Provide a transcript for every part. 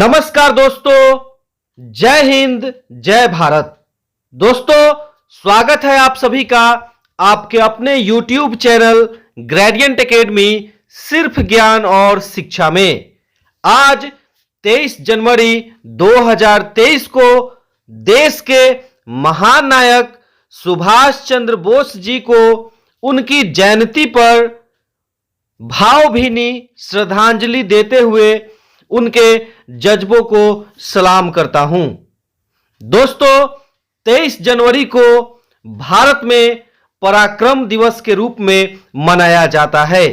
नमस्कार दोस्तों, जय हिंद, जय भारत। दोस्तों, स्वागत है आप सभी का आपके अपने YouTube चैनल ग्रेडियंट एकेडमी सिर्फ ज्ञान और शिक्षा में। आज 23 जनवरी 2023 को देश के महान नायक सुभाष चंद्र बोस जी को उनकी जयंती पर भावभीनी श्रद्धांजलि देते हुए उनके जज्बों को सलाम करता हूं। दोस्तों, 23 जनवरी को भारत में पराक्रम दिवस के रूप में मनाया जाता है।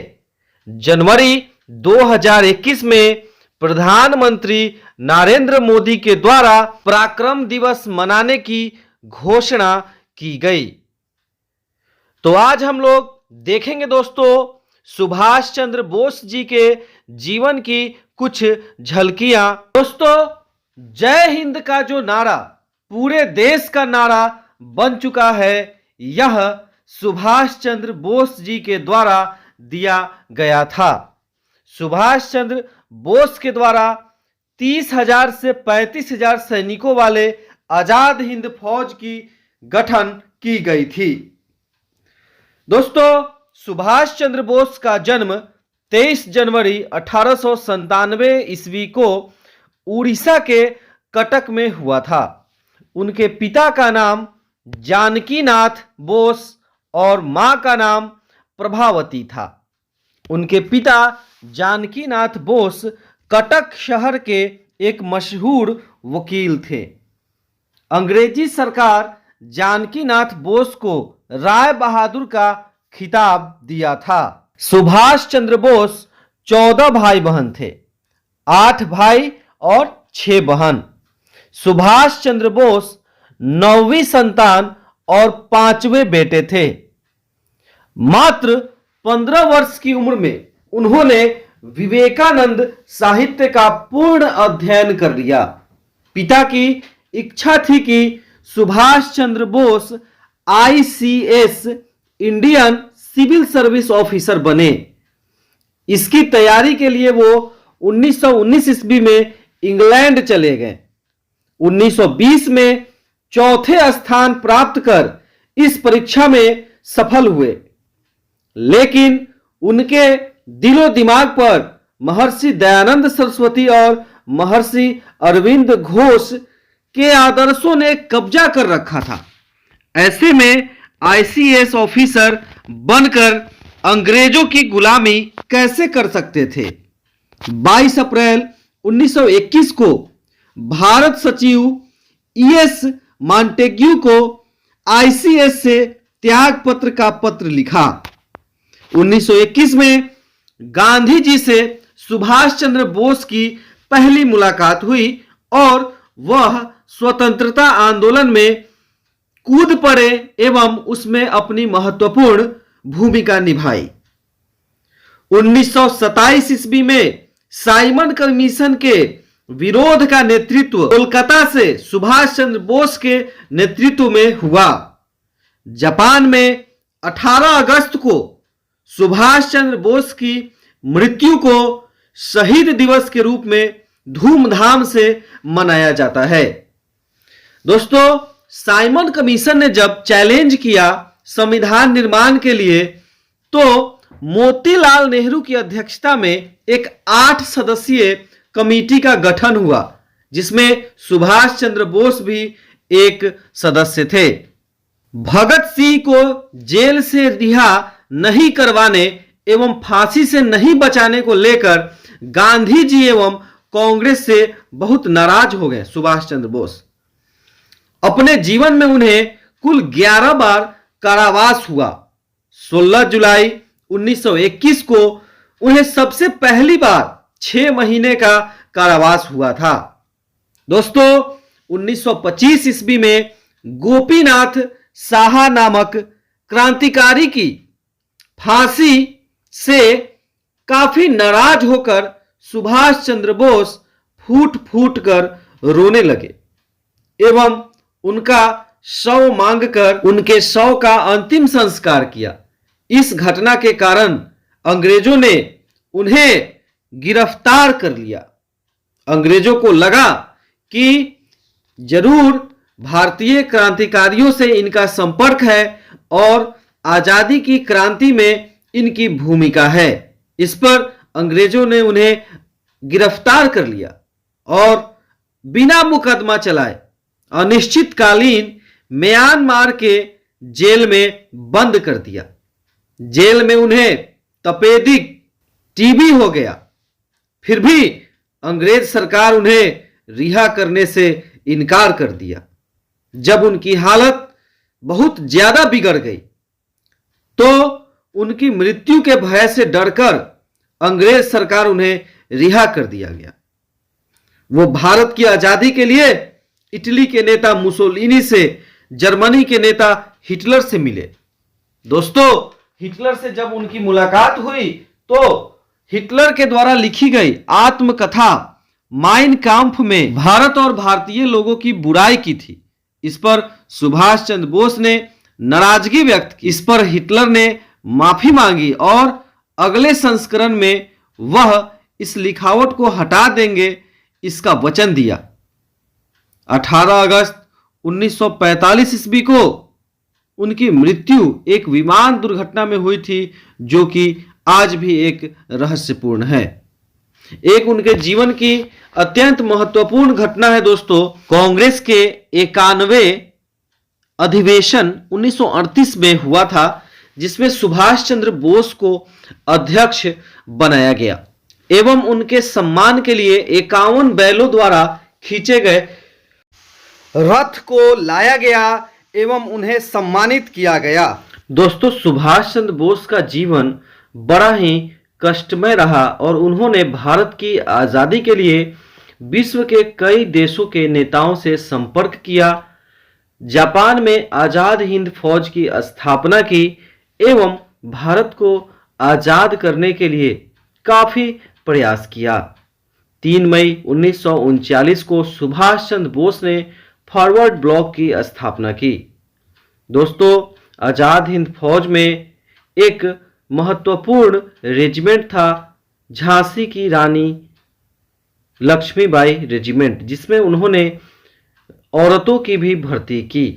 जनवरी 2021 में प्रधानमंत्री नरेंद्र मोदी के द्वारा पराक्रम दिवस मनाने की घोषणा की गई। तो आज हम लोग देखेंगे दोस्तों सुभाष चंद्र बोस जी के जीवन की कुछ झलकियां। दोस्तों, जय हिंद का जो नारा पूरे देश का नारा बन चुका है, यह सुभाष चंद्र बोस जी के द्वारा दिया गया था। सुभाष चंद्र बोस के द्वारा 30,000 से 35,000 सैनिकों वाले आजाद हिंद फौज की गठन की गई थी। दोस्तों, सुभाष चंद्र बोस का जन्म 23 जनवरी 1897 ईस्वी को उड़ीसा के कटक में हुआ था। उनके पिता का नाम जानकीनाथ बोस और मां का नाम प्रभावती था। उनके पिता जानकीनाथ बोस कटक शहर के एक मशहूर वकील थे। अंग्रेजी सरकार जानकीनाथ बोस को राय बहादुर का खिताब दिया था। सुभाष चंद्र बोस 14 भाई बहन थे, 8 भाई और 6 बहन। सुभाष चंद्र बोस 9वीं संतान और 5वें बेटे थे। मात्र 15 वर्ष की उम्र में उन्होंने विवेकानंद साहित्य का पूर्ण अध्ययन कर लिया। पिता की इच्छा थी कि Subhash Chandra Bose ICS Indian civil service officer बने। इसकी तैयारी के लिए वो 1919 ईस्वी में इंग्लैंड चले गए। 1920 में चौथे स्थान प्राप्त कर इस परीक्षा में सफल हुए, लेकिन उनके दिलो दिमाग पर महर्षि दयानंद सरस्वती और महर्षि अरविंद घोष के आदर्शों ने कब्जा कर रखा था। ऐसे में ICS ऑफिसर बनकर अंग्रेजों की गुलामी कैसे कर सकते थे। 22 अप्रैल 1921 को भारत सचिव ES मॉन्टेग्यू को ICS से त्याग पत्र का पत्र लिखा। 1921 में गांधी जी से सुभाष चंद्र बोस की पहली मुलाकात हुई और वह स्वतंत्रता आंदोलन में कूद पड़े एवं उसमें अपनी महत्वपूर्ण भूमिका निभाई। 1927 ईस्वी में साइमन कमीशन के विरोध का नेतृत्व कोलकाता से सुभाष चंद्र बोस के नेतृत्व में हुआ। जापान में 18 अगस्त को सुभाष चंद्र बोस की मृत्यु को शहीद दिवस के रूप में धूमधाम से मनाया जाता है। दोस्तों, साइमन कमीशन ने जब चैलेंज किया संविधान निर्माण के लिए, तो मोतीलाल नेहरू की अध्यक्षता में एक 8 सदस्यीय कमेटी का गठन हुआ, जिसमें सुभाष चंद्र बोस भी एक सदस्य थे। भगत सिंह को जेल से रिहा नहीं करवाने एवं फांसी से नहीं बचाने को लेकर गांधी जी एवं कांग्रेस से बहुत नाराज हो गए सुभाष चंद्र बोस। अपने जीवन में उन्हें कुल 11 बार कारावास हुआ। 16 जुलाई 1921 को उन्हें सबसे पहली बार 6 महीने का कारावास हुआ था। दोस्तों, 1925 ईस्वी में गोपीनाथ साहा नामक क्रांतिकारी की फांसी से काफी नाराज होकर सुभाष चंद्र बोस फूट फूट कर रोने लगे एवं उनका शव मांगकर उनके शव का अंतिम संस्कार किया। इस घटना के कारण अंग्रेजों ने उन्हें गिरफ्तार कर लिया अंग्रेजों को लगा कि जरूर भारतीय क्रांतिकारियों से इनका संपर्क है और आजादी की क्रांति में इनकी भूमिका है। इस पर अंग्रेजों ने उन्हें गिरफ्तार कर लिया और बिना मुकदमा चलाए अनिश्चितकालीन म्यांमार के जेल में बंद कर दिया। जेल में उन्हें तपेदिक टीबी हो गया। फिर भी अंग्रेज सरकार उन्हें रिहा करने से इनकार कर दिया। जब उनकी हालत बहुत ज्यादा बिगड़ गई तो उनकी मृत्यु के भय से डरकर अंग्रेज सरकार उन्हें रिहा कर दिया गया। वो भारत की आजादी के लिए इटली के नेता मुसोलिनी से, जर्मनी के नेता हिटलर से मिले। दोस्तों, हिटलर से जब उनकी मुलाकात हुई तो हिटलर के द्वारा लिखी गई आत्मकथा माइन काम्फ में भारत और भारतीय लोगों की बुराई की थी। इस पर सुभाष चंद्र बोस ने नाराजगी व्यक्त की। इस पर हिटलर ने माफी मांगी और अगले संस्करण में वह इस लिखावट को हटा देंगे, इसका वचन दिया। 18 अगस्त 1945 ईस्वी को उनकी मृत्यु एक विमान दुर्घटना में हुई थी, जो कि आज भी एक रहस्यपूर्ण है। एक उनके जीवन की अत्यंत महत्वपूर्ण घटना है दोस्तों, कांग्रेस के 91वें अधिवेशन 1938 में हुआ था, जिसमें सुभाष चंद्र बोस को अध्यक्ष बनाया गया एवं उनके सम्मान के लिए 51 बैलों द्वारा खींचे गए रथ को लाया गया एवं उन्हें सम्मानित किया गया। दोस्तों, सुभाष चंद्र बोस का जीवन बड़ा ही कष्टमय रहा और उन्होंने भारत की आज़ादी के लिए विश्व के कई देशों के नेताओं से संपर्क किया, जापान में आज़ाद हिंद फौज की स्थापना की एवं भारत को आज़ाद करने के लिए काफ़ी प्रयास किया। 3 मई 1939 को सुभाष चंद्र बोस ने फॉरवर्ड ब्लॉक की स्थापना की। दोस्तों, आज़ाद हिंद फौज में एक महत्वपूर्ण रेजिमेंट था, झांसी की रानी लक्ष्मीबाई रेजिमेंट, जिसमें उन्होंने औरतों की भी भर्ती की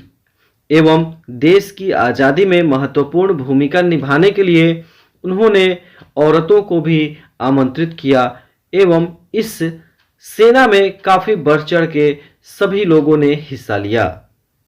एवं देश की आज़ादी में महत्वपूर्ण भूमिका निभाने के लिए उन्होंने औरतों को भी आमंत्रित किया एवं इस सेना में काफ़ी बढ़ चढ़ के सभी लोगों ने हिस्सा लिया।